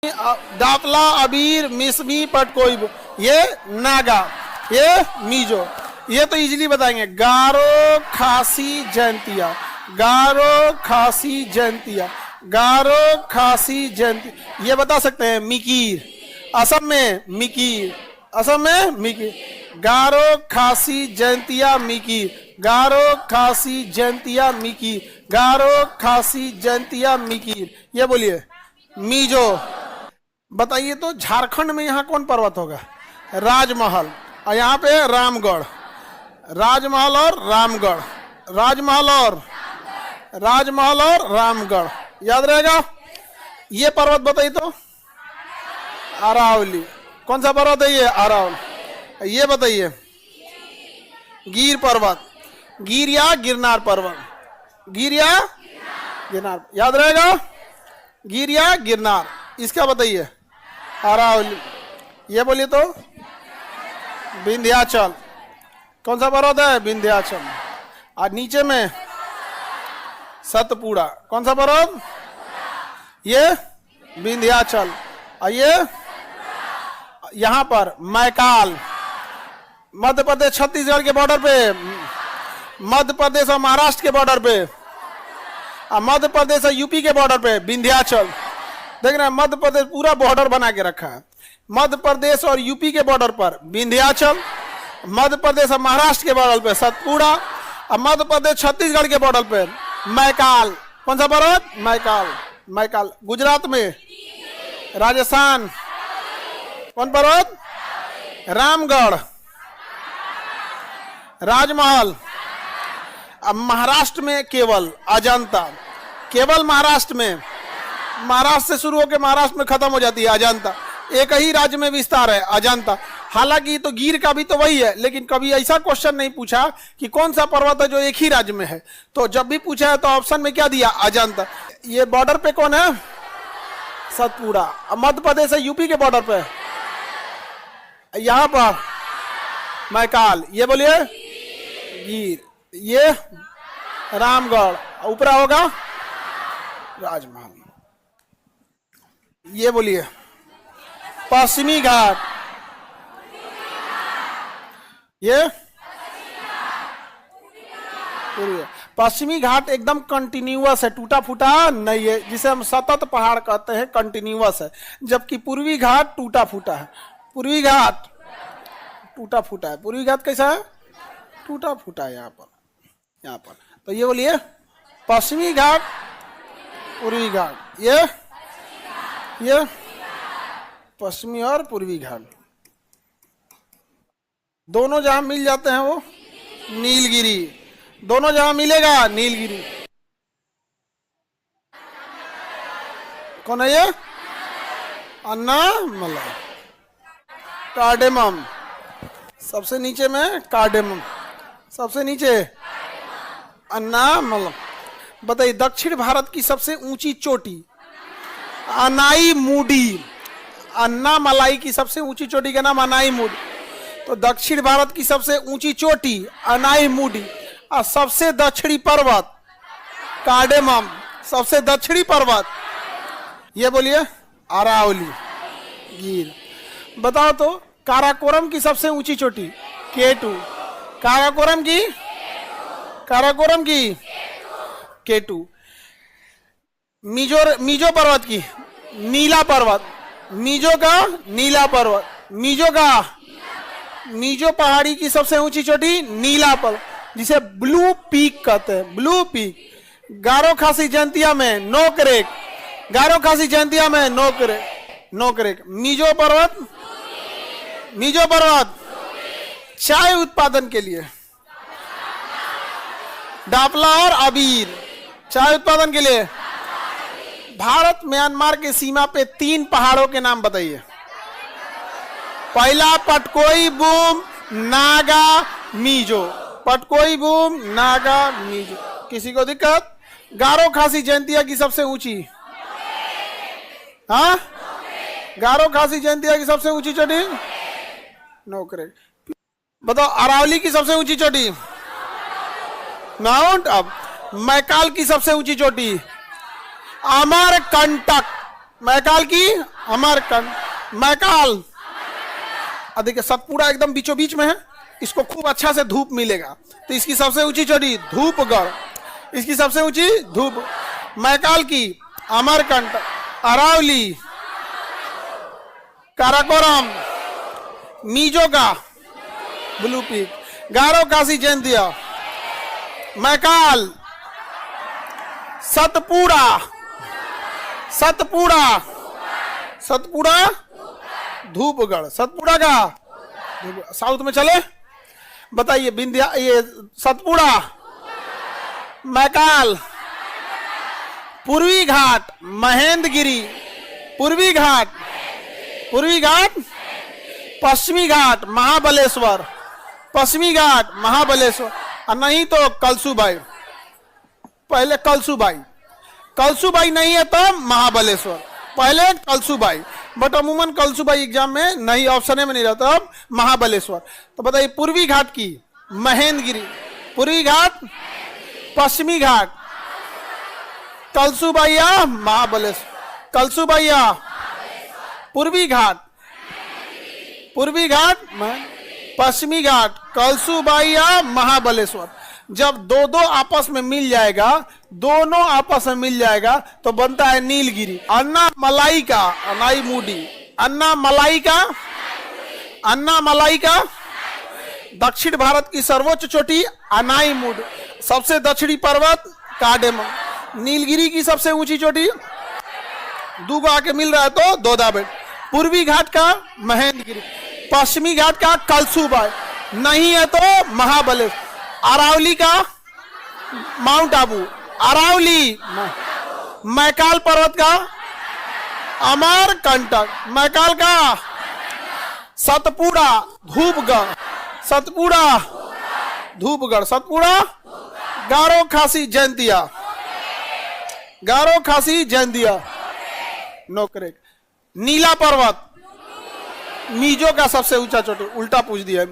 दापला, अबीर, मिसमी, पटकोई, ये नागा, ये मीजो। ये तो इजीली बताएंगे। गारो, खासी, जयंतिया, गारो, खासी, जयंतिया, गारो, खासी, जयंती। ये बता सकते हैं। मिकीर, असम में मिकीर, असम में मिकीर। गारो, खासी, जयंतिया, मिकीर, गारो, खासी, जयंतिया, मिकीर, गारो, खासी, जयंतिया, मिकीर। ये बोलिए मीजो। बताइए तो झारखंड में यहाँ कौन पर्वत होगा? राजमहल। और यहाँ पे रामगढ़। राजमहल और रामगढ़, राजमहल और राजमहल और रामगढ़, याद रहेगा। ये पर्वत बताइए तो। अरावली। कौन सा पर्वत है ये? अरावली। ये बताइए गिर पर्वत, गिर या गिरनार पर्वत, गिर या गिरनार, याद रहेगा। गिर या गिरनार, इसका बताइए। अरावली। ये बोलिए तो विंध्याचल। कौन सा पर्वत है? विंध्याचल। और नीचे में सतपुड़ा। कौन सा पर्वत? ये विंध्याचल। और ये यहां पर मैकाल, मध्य प्रदेश छत्तीसगढ़ के बॉर्डर पे, मध्य प्रदेश और महाराष्ट्र के बॉर्डर पे, और मध्य प्रदेश और यूपी के बॉर्डर पे विंध्याचल। देख रहे हैं, मध्य प्रदेश पूरा बॉर्डर बना के रखा है। मध्य प्रदेश और यूपी के बॉर्डर पर विंध्याचल, मध्य प्रदेश और महाराष्ट्र के बॉर्डर पे सतपुड़ा, और मध्य प्रदेश छत्तीसगढ़ के बॉर्डर पे मैकाल। कौन सा पर्वत? मैकाल। मैकाल। गुजरात में राजस्थान, कौन पर्वत? रामगढ़, राजमहल। अब महाराष्ट्र में केवल अजंता। केवल महाराष्ट्र में, महाराष्ट्र से शुरू होकर महाराष्ट्र में खत्म हो जाती है अजंता। एक ही राज्य में विस्तार है अजंता। हालांकि तो गिर का भी तो वही है, लेकिन कभी ऐसा क्वेश्चन नहीं पूछा कि कौन सा पर्वत है जो एक ही राज्य में है। तो जब भी पूछा है तो ऑप्शन में क्या दिया? अजंता। ये बॉर्डर पे कौन है? सतपुड़ा। मध्य प्रदेश है यूपी के बॉर्डर पे, यहां पर मैकाल। ये बोलिए गिर। ये रामगढ़। ऊपरा होगा राजमहल। ये बोलिए पश्चिमी घाट। ये पश्चिमी घाट एकदम कंटिन्यूअस है, टूटा फूटा नहीं है, जिसे हम सतत पहाड़ कहते हैं, कंटिन्यूअस है। जबकि पूर्वी घाट टूटा फूटा है। पूर्वी घाट टूटा फूटा है। पूर्वी घाट कैसा है? टूटा फूटा है। यहाँ पर, यहाँ पर। तो ये बोलिए पश्चिमी घाट, पूर्वी घाट। ये पश्चिमी और पूर्वी घाट दोनों जहां मिल जाते हैं वो नीलगिरी। दोनों जहां मिलेगा नीलगिरी। कौन है ये? अन्नामलाई। कार्डेमम। सबसे नीचे में कार्डेमम, सबसे नीचे अन्नामलाई। बताइए दक्षिण भारत की सबसे ऊंची चोटी? अनाईमुडी। अन्नामलाई की सबसे ऊंची चोटी का नाम अनाईमुडी। तो दक्षिण भारत की सबसे ऊंची चोटी अनाईमुडी, और सबसे दक्षिणी पर्वत कार्डेमम। सबसे दक्षिणी पर्वत ये बोलिए अरावली, गिर। बताओ तो काराकोरम की सबसे ऊंची चोटी? K2। काराकोरम की, काराकोरम की K2। मीजो पर्वत की नीला पर्वत। मीजो का नीला पर्वत। मीजो का, मीजो पहाड़ी की सबसे ऊंची चोटी नीला पर्वत, जिसे ब्लू पीक कहते हैं। Blue peak. गारो खासी जयंतिया में नोकरेक। गारो खासी जयंतिया में नोकरेक, नोकरेक। मीजो पर्वत, मीजो पर्वत चाय उत्पादन के लिए। दापला और अबीर चाय उत्पादन के लिए। भारत म्यांमार के सीमा पे 3 पहाड़ों के नाम बताइए। पहला पटकोई बूम, नागा, मीजो। पटकोई बूम, नागा, मीजो। किसी को दिक्कत? गारो खासी जयंतिया की सबसे ऊंची? हाँ, गारो खासी जयंतिया की सबसे ऊंची चोटी नोकरेक। बताओ अरावली की सबसे ऊंची चोटी? माउंट अब। मैकाल की सबसे ऊंची चोटी? अमरकंटक। मैकाल की अमरकंट, मैकाल। अब देखिए सतपुड़ा एकदम बीचों बीच में है, इसको खूब अच्छा से धूप मिलेगा, तो इसकी सबसे ऊंची चोटी धूपगढ़, इसकी सबसे ऊंची धूप। मैकाल की अमरकंट, अरावली, काराकोरम, मीजो का ब्लू पीक, गारो खासी जयंतिया, मैकाल, सतपुड़ा, सतपुड़ा, सतपुड़ा धूपगढ़, सतपुड़ा का साउथ में चले। बताइए विंध्या, ये सतपुड़ा, मैकाल, पूर्वी घाट महेंद्रगिरी, पूर्वी घाट, पूर्वी घाट, पश्चिमी घाट महाबलेश्वर, पश्चिमी घाट महाबलेश्वर, और नहीं तो कलसूबाई, पहले कलसूबाई, कलसूबाई नहीं है तो महाबलेश्वर, पहले कलसूबाई, बट अमूमन कलसूबाई एग्जाम में नहीं, ऑप्शन में नहीं रहता, अब महाबलेश्वर। तो बताइए पूर्वी घाट की महेंद्रगिरी, पूर्वी घाट, पश्चिमी घाट, कलसूबाइया महाबलेश्वर, कलसूबाइया, पूर्वी घाट, पूर्वी घाट, पश्चिमी घाट, कलसूबाइया महाबलेश्वर। जब दो दो आपस में मिल जाएगा, दोनों आपस में मिल जाएगा तो बनता है नीलगिरी। अन्ना मलाई का, अनाई मूडी, अन्ना मलाई का, अन्ना मलाई का, दक्षिण भारत की सर्वोच्च चोटी अनाई मूड, सबसे दक्षिणी पर्वत काडेमम, नीलगिरी की सबसे ऊंची चोटी दूगो आके मिल रहा है तो दोदाबेट, पूर्वी घाट का महेंद्रगिरी, पश्चिमी घाट का कलसूबाई, नहीं है तो महाबलेश्वर, अरावली का माउंट आबू, अरावली, मैकाल पर्वत का अमरकंटक, मैकाल का सतपुड़ा धूपगढ़, सतपुड़ा धूपगढ़, सतपुड़ा गारो खासी जयंतिया, गारो खासी जयंतिया, नो करेक्ट। नीला पर्वत मीजो का सबसे ऊंचा चोटी, उल्टा पूछ दिया,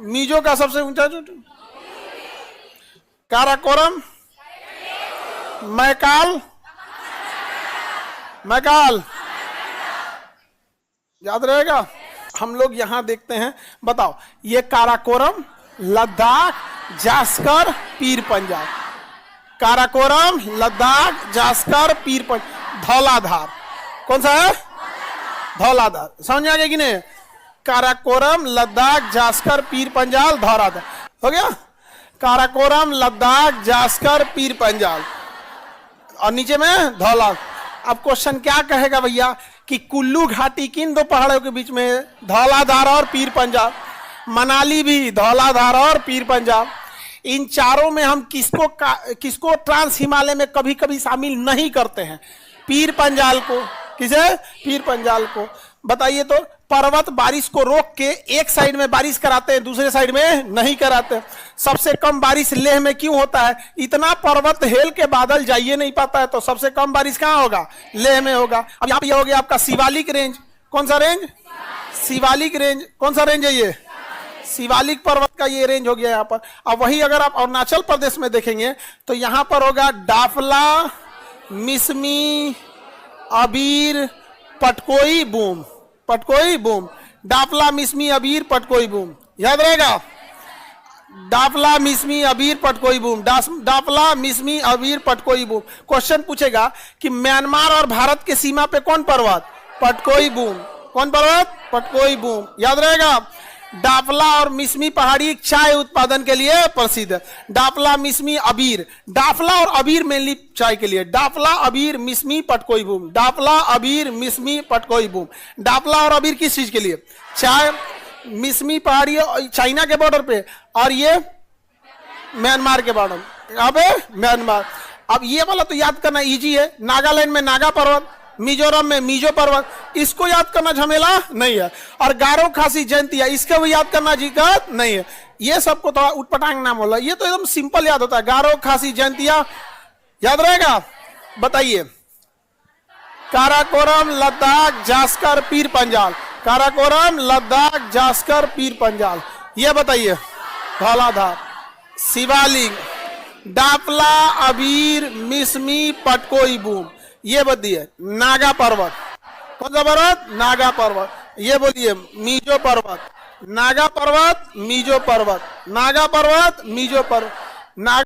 मीजो का सबसे ऊंचा चोटी, काराकोरम, मैकाल, मैकाल याद रहेगा। हम लोग यहां देखते हैं, बताओ ये काराकोरम, लद्दाख, जास्कर, पीर पंजाल, काराकोरम, लद्दाख, जास्कर, पीर पंजाल, धौलाधार, कौन सा है धौलाधार, समझ आ गया कि नहीं। काराकोरम, लद्दाख, जास्कर, पीर पंजाल, धौलाधार हो गया। काराकोरम, लद्दाख, जास्कर, पीर पंजाल, और नीचे में धौला। अब क्वेश्चन क्या कहेगा भैया कि कुल्लू घाटी किन दो पहाड़ों के बीच में, धौलाधार और पीर पंजाल, मनाली भी धौलाधार और पीर पंजाल। इन चारों में हम किसको ट्रांस हिमालय में कभी कभी शामिल नहीं करते हैं, पीर पंजाल को। किसे? पीर पंजाल को। बताइए तो पर्वत बारिश को रोक के एक साइड में बारिश कराते हैं, दूसरे साइड में नहीं कराते। सबसे कम बारिश लेह में क्यों होता है? इतना पर्वत हेल के बादल जाइए नहीं पाता है, तो सबसे कम बारिश कहाँ होगा? लेह में होगा। अब यहाँ पे हो गया आपका शिवालिक रेंज। कौन सा रेंज? शिवालिक रेंज। कौन सा रेंज है ये? शिवालिक पर्वत का ये रेंज हो गया यहाँ पर। अब वही अगर आप अरुणाचल प्रदेश में देखेंगे तो यहाँ पर होगा डाफला, मिसमी, अबीर, पटकोई, बूम। पटकोई, बूम। डाफला, मिसमी, अबीर, पटकोई, बूम। याद रहेगा? डाफला, मिसमी, अबीर, पटकोई, बूम। डाफला, मिसमी, अबीर, पटकोई, बूम। क्वेश्चन पूछेगा कि म्यांमार और भारत के सीमा पे कौन पर्वत? पटकोई, बूम। कौन पर्वत? पटकोई, बूम। याद रहेगा? डाफला और मिसमी पहाड़ी चाय उत्पादन के लिए प्रसिद्ध है। डाफला, मिसमी, अबीर। डाफला और अबीर मेनली चाय के लिए। डाफला, अबीर, मिसमी, पटकोई, बूम। डाफला, अबीर, मिसमी, पटकोई, बूम। डाफला और अबीर किस चीज के लिए? चाय। मिसमी पहाड़ी चाइना के बॉर्डर पे, और ये म्यांमार के बॉर्डर। यहाँ पे म्यांमार। अब ये वाला तो याद करना इजी है। नागालैंड में नागा पर्वत, मिजोरम में मिजो पर्वत, इसको याद करना झमेला नहीं है। और गारो खासी जयंतिया, इसको भी याद करना दिक्कत नहीं है। ये सबको थोड़ा उटपटांग नाम होला, ये तो एकदम सिंपल याद होता है। गारो खासी जयंतिया याद रहेगा। बताइए, काराकोरम, लद्दाख, जास्कर, पीर पंजाल। काराकोरम, लद्दाख, जास्कर, पीर पंजाल। ये बताइए। धौलाधार, शिवालिक, डाफला, अबीर, मिसमी, पटकोई, बूम। ये बताइए। नागा पर्वत, कौन सा पर्वत? नागा पर्वत। ये बोलिए मीजो पर्वत, नागा पर्वत, मीजो पर्वत, नागा पर्वत, मीजो पर्वत, नागा